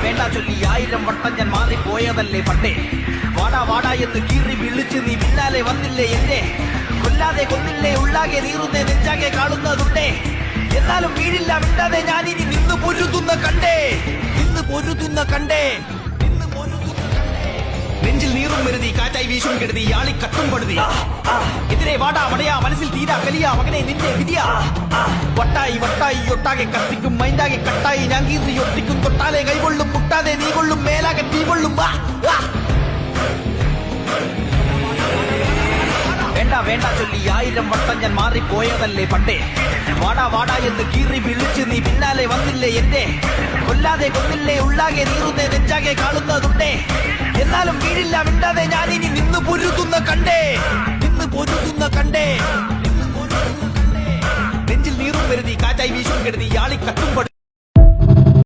വേണ്ട ചൊല്ലി 1000 വട്ടം ഞാൻ മാറിപ്പോയതല്ലേ പണ്ടേ. വാടാ വാടാ എന്ന് കീറി വിളിച്ച് നീ പിന്നാലെ വന്നില്ലേ എന്നെ. കൊല്ലാതെ കൊന്നില്ലേ ഉള്ളാകെ നീറുന്നേ നെഞ്ചാകെ കാണുന്നതുണ്ടേ. എന്നാലും വീഴില്ല മിണ്ടാതെ ഞാനിനി നിന്ന് പൊരുതുന്ന കണ്ടേ. നെഞ്ചിൽ നീറും വരുതി കാറ്റായി വീശും കെടുതി ആളി കട്ടും പടുതി. എതിരെ വാടാ വടയാ മനസ്സിൽ തീരാ കലിയാ മകനെ നിന്റെ വിധിയാ. വട്ടായി ഒട്ടാകെ കത്തിക്കും മൈൻഡാകെ കട്ടായി ഞാൻ കീറി ഒട്ടിക്കും. തൊട്ടാലെ കൈകൊള്ളും മുട്ടാതെ നീ കൊള്ളും മേലാകെ തീ കൊള്ളും. വേണ്ട ചൊല്ലി 1000 വട്ടം ഞാൻ മാറിപ്പോയതല്ലേ പണ്ടേ. വാടാ വാടാ എന്ന് കീറി വിളിച്ച് നീ പിന്നാലെ വന്നില്ലേ എന്നെ. കൊല്ലാതെ കൊന്നില്ലേ ഉള്ളാകെ നീറുന്നേ നെഞ്ചാകെ കാണുന്നതുണ്ടേ. എന്നാലും വീഴില്ല മിണ്ടാതെ ഞാനിനി നിന്ന് പൊരുതുന്ന കണ്ടേ. നെഞ്ചിൽ നീറും വരുതി കാറ്റായി വീശും കെടുതി ആളി കട്ടും